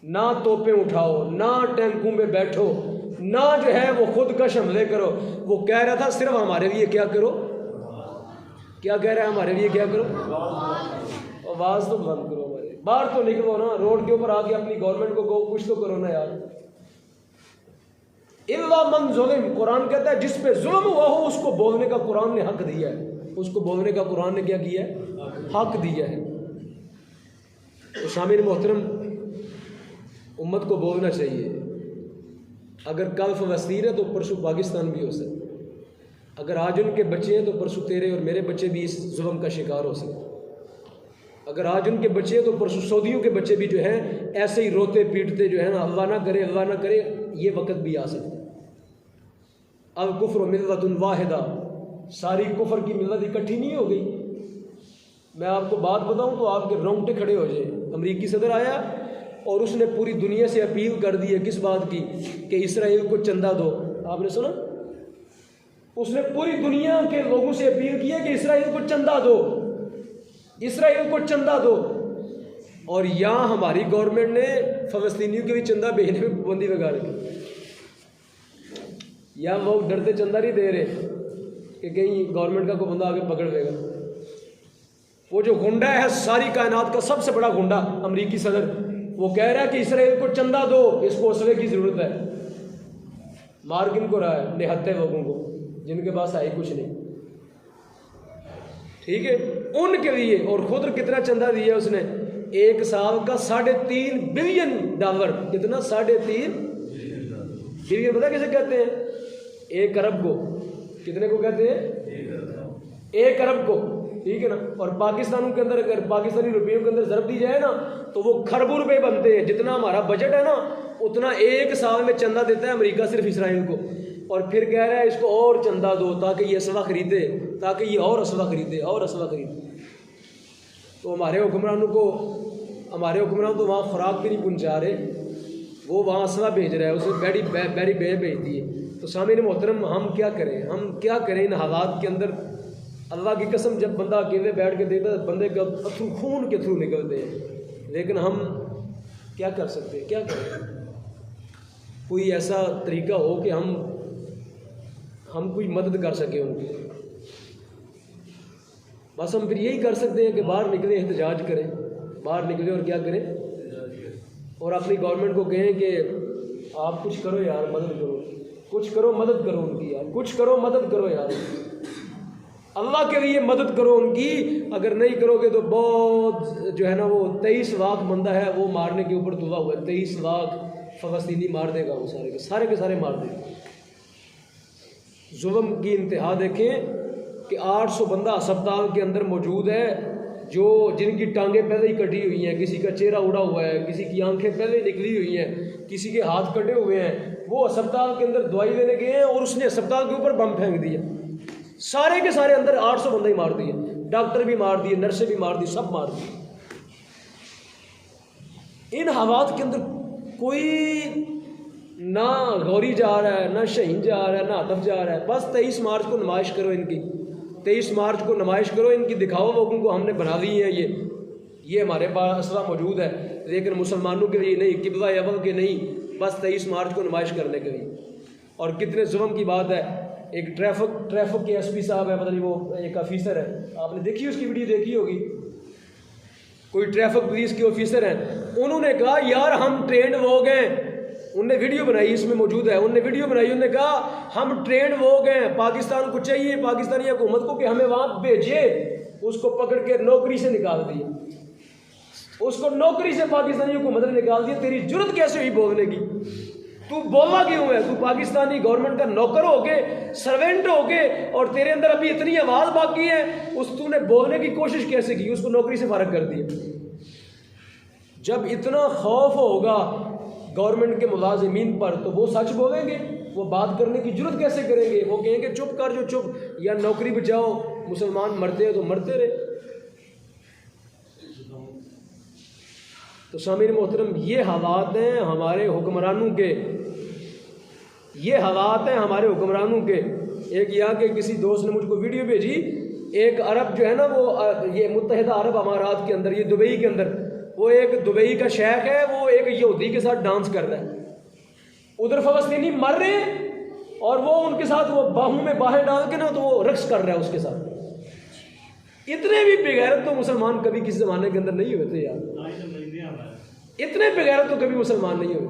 ना तोपें उठाओ, ना टैंकों में बैठो, ना जो है वो खुदकश हमले करो। वो कह रहा था सिर्फ हमारे लिए क्या करो, क्या कह रहा है? हमारे लिए क्या करो? आवाज़ तो बुलंद करो, हमारे बाहर तो निकलो ना, रोड के ऊपर आके अपनी गवर्नमेंट को कुछ तो करो ना यार। इल्ला मन ज़ुलिम, कुरान कहता है जिस पे जुल्म हुआ हो उसको बोलने का कुरान ने हक दिया है, उसको बोलने का कुरान ने क्या किया है? हक दिया है। तो शामिल मोहतरम, उम्मत को बोलना चाहिए। अगर कल फ़लस्तीन है तो परसों पाकिस्तान भी हो सकता, अगर आज उनके बच्चे हैं तो परसों तेरे और मेरे बच्चे भी इस जुल्म का शिकार हो सकते। अगर आज उनके बच्चे हैं तो परसों सऊदियों के बच्चे भी जो हैं ऐसे ही रोते पीटते जो है ना, अल्लाह ना करे, अल्लाह ना करे, ये वक़्त भी आ सकता है। अल कुफ्र मिल्लतुन वाहिदा, सारी कुफ्र की मिल्लत इकट्ठी नहीं हो गई। मैं आपको बात बताऊं तो आपके रोंगटे खड़े हो जाए। अमरीकी सदर आया और उसने पूरी दुनिया से अपील कर दी है किस बात की, कि इसराइल को चंदा दो। आपने सुना? उसने पूरी दुनिया के लोगों से अपील की है कि इसराइल को चंदा दो, इसराइल को चंदा दो। और यहाँ हमारी गवर्नमेंट ने फ़लस्तीनियों के भी चंदा भेजने में पाबंदी लगा रखी। यहाँ लोग डरते चंदा नहीं दे रहे कि कहीं गवर्नमेंट का कोई बंदा आगे पकड़ लेगा। वो जो गुंडा है सारी कायनात का सबसे बड़ा गुंडा अमरीकी सदर, वो कह रहा है कि इसराइल को चंदा दो, इसको असले की ज़रूरत है। मार किन को रहा है? निहत्ते लोगों को जिनके पास है ही कुछ नहीं, ठीक है, उनके लिए। और खुद कितना चंदा दिया उसने? 1 साल का $3.5 बिलियन। कितना? 3.5 बिलियन। पता किसे कहते हैं? 1 अरब को। कितने को कहते हैं? 1 अरब को, ठीक है ना। और पाकिस्तानों के अंदर अगर पाकिस्तानी रुपयों के अंदर ज़रब दी जाए ना तो वो खरबों रुपए बनते हैं। जितना हमारा बजट है ना उतना 1 साल में चंदा देता है अमेरिका सिर्फ इसराइल को, और फिर कह रहा है इसको और चंदा दो ताकि ये असला खरीदे, ताकि ये और असला खरीदे और असला खरीदे। तो हमारे हुक्मरान तो वहाँ खुराक भी नहीं पहुँचा रहे, वो वहाँ असला भेज रहा है, उसे बैरी भेज दी है। तो सामने मोहतरम हम क्या करें इन हालात के अंदर। अल्लाह की कसम, जब बंदा अकेले बैठ के देखता है बंदे का अथरू खून के थ्रू निकलते हैं, लेकिन हम क्या कर सकते हैं, क्या करें। कोई ऐसा तरीका हो कि हम कोई मदद कर सके उनकी। बस हम फिर यही कर सकते हैं कि बाहर निकले, एहतजाज करें, बाहर निकले और क्या करें, और अपनी गवर्नमेंट को कहें कि आप कुछ करो यार, मदद करो, कुछ करो, मदद करो उनकी यार, कुछ करो, मदद करो यार, अल्लाह के लिए मदद करो उनकी। अगर नहीं करोगे तो बहुत जो है ना, वो 23 लाख बंदा है वो मारने के ऊपर तुला हुआ है। 23 लाख फ़लस्तीनी मार देगा, वो सारे के सारे मार देगा। जुल्म की इंतहा देखें कि 800 बंदा अस्पताल के अंदर मौजूद है जिनकी टांगें पहले ही कटी हुई हैं, किसी का चेहरा उड़ा हुआ है, किसी की आंखें पहले निकली हुई हैं, किसी के हाथ कटे हुए हैं। वो अस्पताल के अंदर दवाई लेने गए हैं और उसने अस्पताल के ऊपर बम फेंक दिया। सारे के सारे अंदर 800 बंदे ही मार दिए, डॉक्टर भी मार दिए, नर्सें भी मार दी, सब मार दिए। इन हालात के अंदर कोई ना गौरी जा रहा है, ना शहीन जा रहा है, ना हदफ जा रहा है। बस 23 मार्च को नुमाइश करो इनकी, 23 मार्च को नुमाइश करो इनकी, दिखाओ लोगों को हमने बना दी है ये हमारे पास असला मौजूद है, लेकिन मुसलमानों के लिए नहीं, किबला अव्वल के नहीं, बस 23 मार्च को नुमाइश करने के लिए। और कितने जुल्म की बात है। एक ट्रैफिक के एसपी साहब है, पता नहीं वो एक ऑफिसर है, आपने देखी उसकी वीडियो देखी होगी, कोई ट्रैफिक पुलिस के ऑफिसर हैं, उन्होंने कहा यार हम ट्रेंड लोग हैं। उनने वीडियो बनाई, इसमें मौजूद है, उनने वीडियो बनाई, उन्होंने कहा हम ट्रेंड लोग हैं, पाकिस्तान को चाहिए, पाकिस्तानी हुकूमत को कि हमें वहाँ भेजिए। उसको पकड़ के नौकरी से निकाल दिया, उसको नौकरी से पाकिस्तानी हुकूमत ने निकाल दिया। तेरी जुर्रत कैसे हुई बोलने की, तू बोला क्यों है? तू पाकिस्तानी गवर्नमेंट का नौकर हो के, सर्वेंट हो के, और तेरे अंदर अभी इतनी आवाज़ बाकी है, तूने बोलने की कोशिश कैसे की? उसको नौकरी से फारग कर दिया। जब इतना खौफ होगा गवर्नमेंट के मुलाजिमीन पर तो वो सच बोलेंगे, वो बात करने की जुर्रत कैसे करेंगे? वो कहेंगे चुप कर जो चुप, या नौकरी बचाओ, मुसलमान मरते हैं तो मरते रहे। तो सामीन मोहतरम, ये हालात हैं हमारे हुक्मरानों के, ये हालात हैं हमारे हुक्मरानों के। एक यहाँ के किसी दोस्त ने मुझको वीडियो भेजी, एक अरब जो है ना, वो ये मुत्तहिदा अरब अमारात के अंदर, ये दुबई के अंदर, वो एक दुबई का शेख है, वो एक यहूदी के साथ डांस कर रहा है। उधर फ़लस्तीनी मर रहे हैं और वो उनके साथ वो बाहों में बाहें डाल के ना तो वो रक्स कर रहा है उसके साथ। इतने भी बेगैरत तो मुसलमान कभी किसी ज़माने के अंदर नहीं हुए थे यार, इतने बेगैरत तो कभी मुसलमान नहीं हुए।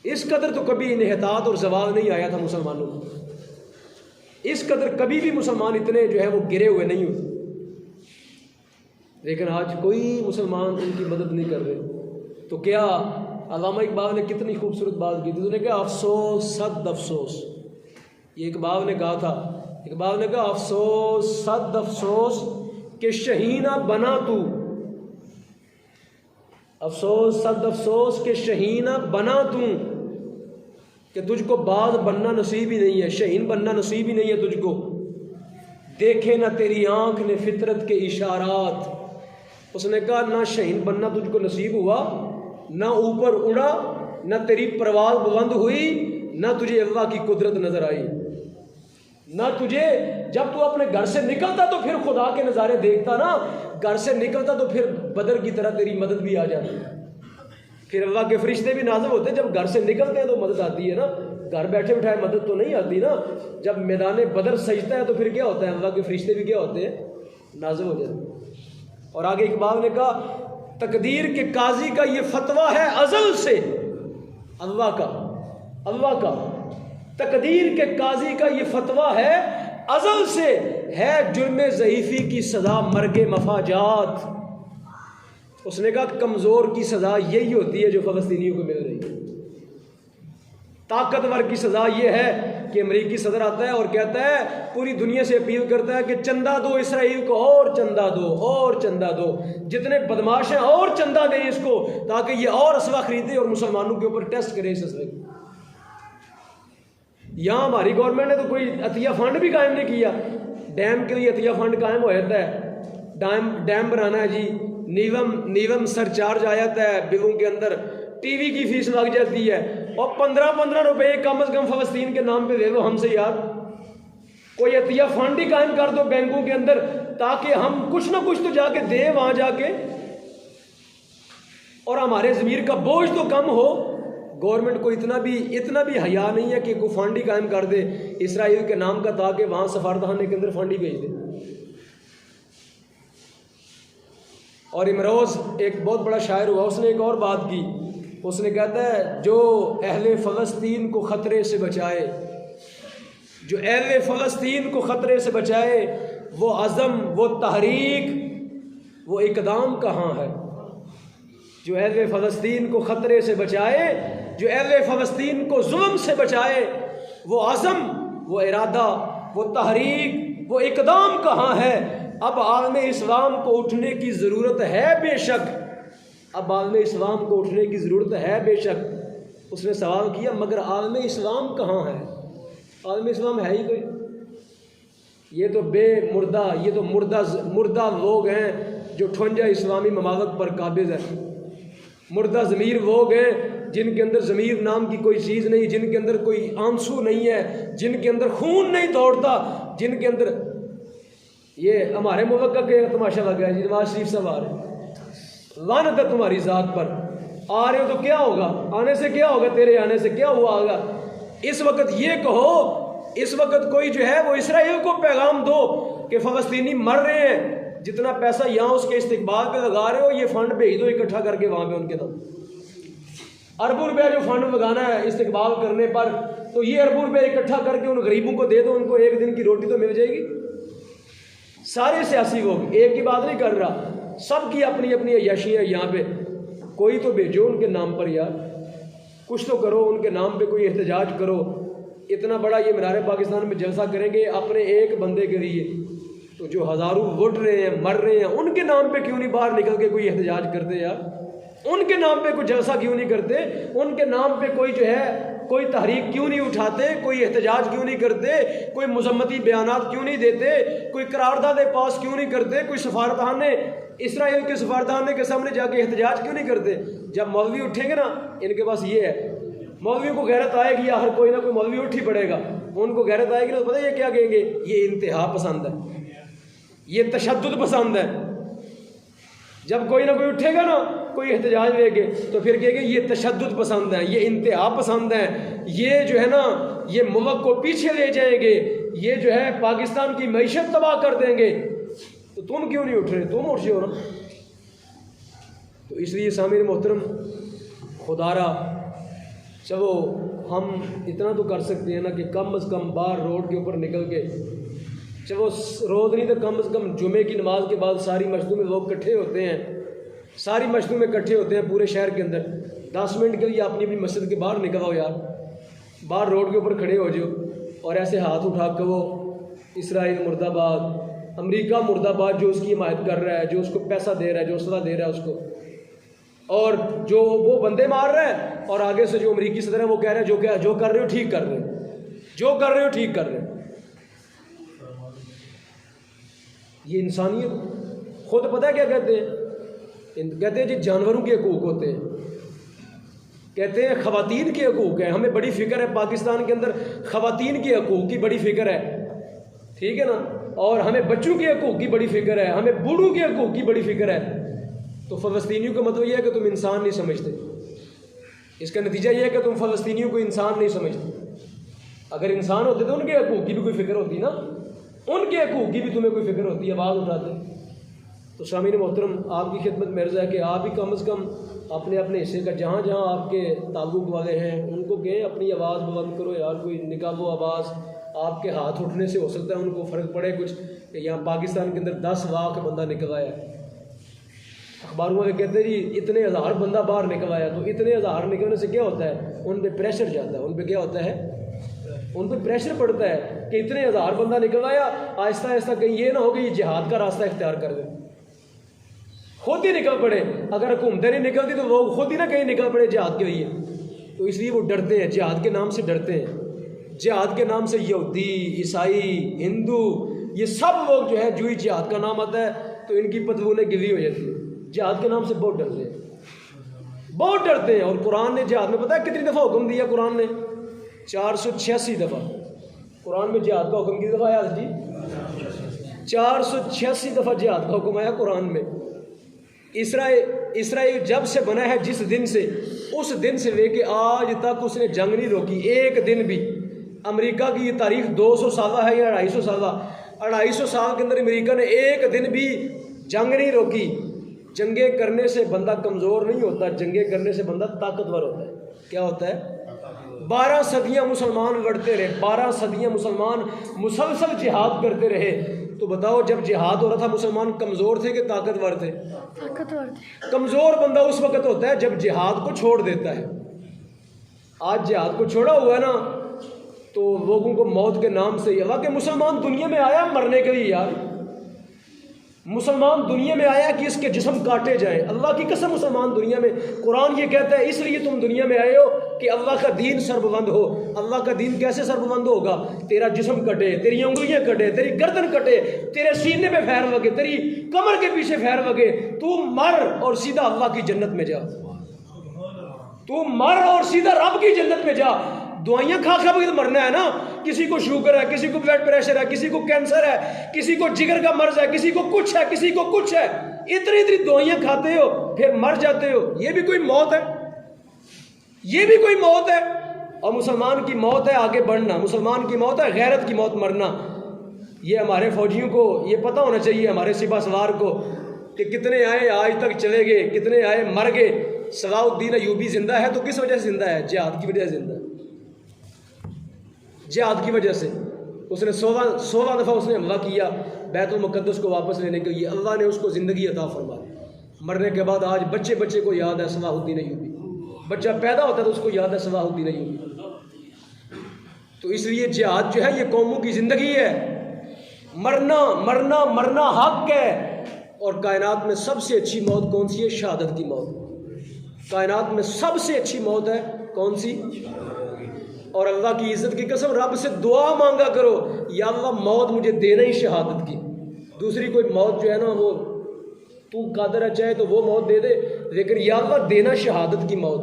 इस कदर तो कभी इन्हितात और जवाल नहीं आया था मुसलमानों को, इस कदर कभी भी मुसलमान इतने जो है वो गिरे हुए नहीं हुए। लेकिन आज कोई मुसलमान उनकी मदद नहीं कर रहे। तो क्या अल्लामा इकबाल ने कितनी खूबसूरत बात की थी, उन्होंने कहा अफसोस सद अफसोस, ये इकबाल ने कहा था, इकबाल ने कहा अफसोस सद अफसोस कि शहीना बना तू, अफसोस सद अफसोस के शहीना बना तू, कि तुझको बाज बनना नसीब ही नहीं है, शहीन बनना नसीब ही नहीं है तुझको। देखे ना तेरी आंख ने फितरत के इशारात, उसने कहा ना शहीन बनना तुझको नसीब हुआ, ना ऊपर उड़ा, ना तेरी परवाज़ बुलंद हुई, ना तुझे अल्लाह की कुदरत नजर आई, ना तुझे जब तू अपने घर से निकलता तो फिर खुदा के नज़ारे देखता ना, घर से निकलता तो फिर बदर की तरह तेरी मदद भी आ जाती, फिर अल्लाह के फरिश्ते भी नाज़िल होते। जब घर से निकलते हैं तो मदद आती है ना, घर बैठे बिठाए मदद तो नहीं आती ना। जब मैदान बदर सजता है तो फिर क्या होता है, अल्लाह के फरिश्ते भी क्या होते हैं, नाज़िल हो जाते हैं। और आगे इकबाल ने कहा तकदीर के काजी का ये फतवा है अज़ल से, अल्लाह का तकदीर के काजी का ये फतवा है अज़ल से, है जुर्मे ज़ईफ़ी की सज़ा मर्गे मफाजात। उसने कहा कमज़ोर की सज़ा यही होती है जो फ़लस्तीनियों को मिल रही है। ताकतवर की सज़ा ये है कि अमरीकी सदर आता है और कहता है, पूरी दुनिया से अपील करता है कि चंदा दो इसराइल को, और चंदा दो, और चंदा दो, जितने बदमाश हैं और चंदा दें इसको, ताकि ये और असवा खरीदे और मुसलमानों के ऊपर टेस्ट करे इस असवे को। यहाँ हमारी गवर्नमेंट ने तो कोई अतिया फंड भी कायम नहीं किया। डैम के लिए अतिया फंड कायम हो जाता है, डैम बनाना है जी, नीवम सरचार्ज आ जाता है बिलों के अंदर, टीवी की फीस लग जाती है, और 15-15 रुपए कम से कम फ़लस्तीन के नाम पे दे दो हमसे यार। कोई अतिया फंड ही कायम कर दो बैंकों के अंदर, ताकि हम कुछ ना कुछ तो जाके दें वहां जाके, और हमारे ज़मीर का बोझ तो कम हो। गवर्नमेंट को इतना भी हया नहीं है कि कोई फंड ही कायम कर दे इसराइल के नाम का, ताकि वहां सफारतखाने के अंदर फंड ही भेज दे। और इमरोज़ एक बहुत बड़ा शायर हुआ, उसने एक और बात की, उसने कहता है, जो अहले फ़लस्तीन को ख़तरे से बचाए, जो अहले फ़लस्तीन को ख़तरे से बचाए, वो अज़म, वो तहरीक, वो इक़दाम कहाँ है। जो अहले फ़लस्तीन को ख़तरे से बचाए, जो अहले फ़लस्तीन को जुल्म से बचाए, वो अज़म, वो इरादा, वो तहरीक, वो इक़दाम कहाँ है। अब आलमे इस्लाम को उठने की ज़रूरत है बेशक, अब आलमे इस्लाम को उठने की ज़रूरत है बेशक। उसने सवाल किया, मगर आलमे इस्लाम कहाँ है। आलमे इस्लाम है ही कोई, ये तो बेमुर्दा, ये तो मुर्दा लोग हैं जो 58 इस्लामी ममालिक पर काबिज़ है। मुर्दा ज़मीर लोग हैं जिनके अंदर ज़मीर नाम की कोई चीज़ नहीं, जिनके अंदर कोई आंसू नहीं है, जिनके अंदर खून नहीं दौड़ता, जिनके अंदर, ये हमारे मुल्क का क्या तमाशा लगा है जी, नवाज शरीफ साहब आ रहे, लानत है तुम्हारी ज़ात पर। आ रहे हो तो क्या होगा, आने से क्या होगा, तेरे आने से क्या हुआ होगा। इस वक्त ये कहो, इस वक्त कोई जो है वो इसराइल को पैगाम दो कि फ़लस्तीनी मर रहे हैं, जितना पैसा यहाँ उसके इस्तिकबाल पे लगा रहे हो, ये फ़ंड भेज दो इकट्ठा करके वहाँ पे उनके नाम। अरबों रुपया जो फ़ंड लगाना है इस्तिकबाल करने पर, तो ये अरबों रुपया इकट्ठा करके उन गरीबों को दे दो, उनको एक दिन की रोटी तो मिल जाएगी। सारे सियासी लोग, एक की बात नहीं कर रहा, सबकी अपनी अपनी अय्याशियाँ यहाँ पे, कोई तो भेजो उनके नाम पर यार, कुछ तो करो उनके नाम पे, कोई एहतजाज करो। इतना बड़ा ये मीनार पाकिस्तान में जलसा करेंगे अपने एक बंदे के लिए, तो जो हज़ारों लुट रहे हैं, मर रहे हैं, उनके नाम पे क्यों नहीं बाहर निकल के कोई एहतजाज करते यार। उनके नाम पे कोई जलसा क्यों नहीं करते, उनके नाम पे कोई जो है कोई तहरीक क्यों नहीं उठाते, कोई एहतजाज क्यों नहीं करते, कोई मजम्मती बयानात क्यों नहीं देते, कोई करारदादे पास क्यों नहीं करते, कोई सफारतखाने, इसराइल के सफारतखाने के सामने जाके एहतजाज क्यों नहीं करते। जब मौलवी उठेंगे ना, इनके पास ये है, मौलवियों को गैरत आएगी या हर कोई ना कोई मौलवी उठ ही पड़ेगा, उनको गैरत आएगी ना, तो पता है ये क्या कहेंगे, ये इंतहा पसंद है, ये तशद्दुद पसंद है। जब कोई ना कोई उठेगा ना, कोई एहतजाज लेके, तो फिर कहेंगे ये तशद्दुद पसंद है, ये इंतहा पसंद है, ये जो है ना ये मुल्क को पीछे ले जाएंगे, ये जो है पाकिस्तान की मईशत तबाह कर देंगे। तो तुम क्यों नहीं उठ रहे, तुम उठ जाओ ना। तो इसलिए सामीन मोहतरम, खुदारा चलो हम इतना तो कर सकते हैं ना कि कम से कम बाहर रोड के ऊपर निकल के, चलो रोज़ नहीं तो कम से कम जुमे की नमाज के बाद सारी मस्जिदों में लोग इकट्ठे होते हैं, सारी मस्जिदों में इकट्ठे होते हैं पूरे शहर के अंदर, 10 मिनट के लिए अपनी अपनी मस्जिद के बाहर निकल आओ यार, बाहर रोड के ऊपर खड़े हो जाओ और ऐसे हाथ उठा कर वो इसराइल मुर्दाबाद, अमेरिका मुर्दाबाद, जो उसकी हिमायत कर रहा है, जो उसको पैसा दे रहा है, जो असला दे रहा है उसको, और जो वो बंदे मार रहा है, और आगे से जो अमेरिकी सदर है वो कह रहा है जो कर रहे हो ठीक कर रहे हो, जो कर रहे हो ठीक कर रहे हो। ये इंसानियत खुद पता है क्या कहते हैं, कहते हैं जी जानवरों के हकूक़ होते हैं, कहते हैं ख़वातीन के हकूक़ है, हमें बड़ी फ़िक्र है पाकिस्तान के अंदर ख़वातीन के हकूक़ की बड़ी फ़िक्र है, ठीक है ना, और हमें बच्चों के हकूक़ की बड़ी फ़िक्र है, हमें बूढ़ों के हकूक़ की बड़ी फ़िक्र है। तो फ़लस्तीनियों का मतलब यह है कि तुम इंसान नहीं समझते, इसका नतीजा यह है कि तुम फ़लस्तीनियों को इंसान नहीं समझते। अगर इंसान होते तो उनके हकूक़ की भी कोई फ़िक्र होती ना, उनके हकूक़ की भी तुम्हें कोई फ़िक्र होती, आवाज़ उठाते। तो सामीन मोहतरम, आपकी खिदमत में अर्ज़ है कि आप भी कम से कम अपने अपने हिस्से का जहाँ जहाँ आपके ताल्लुक़ वाले हैं उनको कहें अपनी आवाज़ बुलंद करो यार, कोई निकालो आवाज़। आपके हाथ उठने से हो सकता है उनको फ़र्क पड़े कुछ, कि यहाँ पाकिस्तान के अंदर 10 लाख बंदा निकल आया है, अखबारों में कहते हैं जी इतने हज़ार बंदा बाहर निकलवाया, तो इतने हज़ार निकलने से क्या होता है, उन पर प्रेशर जाता है, उन पर क्या होता है, उन पर प्रेशर पड़ता है कि इतने हज़ार बंदा निकलवाया, आहिस्ता आहिस्ता कहीं ये ना हो कि ये जिहाद का रास्ता इख्तियार कर दे, खुद ही निकल पड़े। अगर हुकूमतें नहीं निकलती तो वो खुद ही ना कहीं निकल पड़े जिहाद के लिए। तो इसलिए वो डरते हैं, जिहाद के नाम से डरते हैं। जिहाद के नाम से यहूदी, ईसाई, हिंदू, ये सब लोग जो है, जो ही जिहाद का नाम आता है तो इनकी पतलूनें गिली हो जाती है। जिहाद के नाम से बहुत डरते हैं, बहुत डरते हैं। और कुरान ने जिहाद में पता है कितनी दफ़ा हुक्म दिया? कुरान ने 486 दफ़ा कुरान में जिहाद का हुक्म कितनी दफ़ा आया जी? 486 दफ़ा जिहाद का हुक्म आया कुरान में। इसराइल जब से बना है, जिस दिन से, उस दिन से लेके आज तक उसने जंग नहीं रोकी, एक दिन भी। अमेरिका की ये तारीख 200 साल है या 250 साल, 250 साल के अंदर अमेरिका ने एक दिन भी जंग नहीं रोकी। जंगें करने से बंदा कमज़ोर नहीं होता, जंगें करने से बंदा ताकतवर होता है। क्या होता है? 12 सदियाँ मुसलमान लड़ते रहे, 12 सदियाँ मुसलमान मुसलसल जिहाद करते रहे। तो बताओ, जब जिहाद हो रहा था मुसलमान कमज़ोर थे कि ताकतवर थे? ताकतवर थे। कमज़ोर बंदा उस वक्त होता है जब जिहाद को छोड़ देता है। आज जिहाद को छोड़ा हुआ है ना, तो लोगों को मौत के नाम से ही, वाकई मुसलमान दुनिया में आया मरने के लिए यार। मुसलमान दुनिया में आया कि इसके जिस्म काटे जाएं। अल्लाह की कसम, मुसलमान दुनिया में, कुरान ये कहता है इसलिए तुम दुनिया में आए हो कि अल्लाह का दीन सरबुलंद हो। अल्लाह का दीन कैसे सरबुलंद होगा? तेरा जिस्म कटे, तेरी उंगलियां कटे, तेरी गर्दन कटे, तेरे सीने पे फैर लगे, तेरी कमर के पीछे फैर लगे, तू मर और सीधा अल्लाह की जन्नत में जा। तू मर और सीधा रब की जन्नत में जा। दवाइयाँ खा खा भी मरना है ना। किसी को शुगर है, किसी को ब्लड प्रेशर है, किसी को कैंसर है, किसी को जिगर का मर्ज है, किसी को कुछ है, किसी को कुछ है। इतनी इतनी दवाइयाँ खाते हो फिर मर जाते हो। ये भी कोई मौत है? ये भी कोई मौत है? और मुसलमान की मौत है आगे बढ़ना, मुसलमान की मौत है गैरत की मौत, मरना। ये हमारे फौजियों को ये पता होना चाहिए, हमारे सिपा सलार को, कि कितने आए आज तक चले गए, कितने आए मर गए। सलाउद्दीन अय्यूबी जिंदा है तो किस वजह से जिंदा है? जिहाद की वजह से जिंदा है। जिहाद की वजह से उसने 16 दफ़ा उसने हमला किया बैतुल मुक़द्दस को वापस लेने के लिए। अल्लाह ने उसको ज़िंदगी अता फरमाई। मरने के बाद आज बच्चे बच्चे को याद है सलाहुद्दीन अय्यूबी। बच्चा पैदा होता है तो उसको याद है सलाहुद्दीन अय्यूबी। तो इसलिए जिहाद जो है ये कौमों की ज़िंदगी है। मरना मरना मरना हक है। और कायनात में सबसे अच्छी मौत कौन सी है? शहादत की मौत। कायनात में सबसे अच्छी मौत है कौन सी? और अल्लाह की इज़्ज़त की कसम, रब से दुआ मांगा करो, या अल्लाह मौत मुझे देना ही शहादत की। दूसरी कोई मौत जो है ना, वो तू कादर है चाहे तो वो मौत दे दे, लेकिन या अल्लाह देना शहादत की मौत।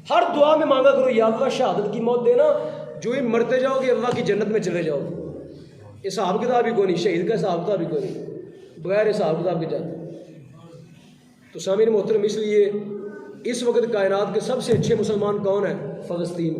हर दुआ में मांगा करो, या अल्लाह शहादत की मौत देना। जो ही मरते जाओगे अल्लाह की जन्नत में चले जाओगे। हिसाब किताब ही कोई नहीं, शहीद का हिसाब किताब ही कोई नहीं, बगैर हिसाब किताब के जाते। तो सामीन मोहतरम, इसलिए इस वक्त कायनात के सबसे अच्छे मुसलमान कौन है? फ़लस्तीन।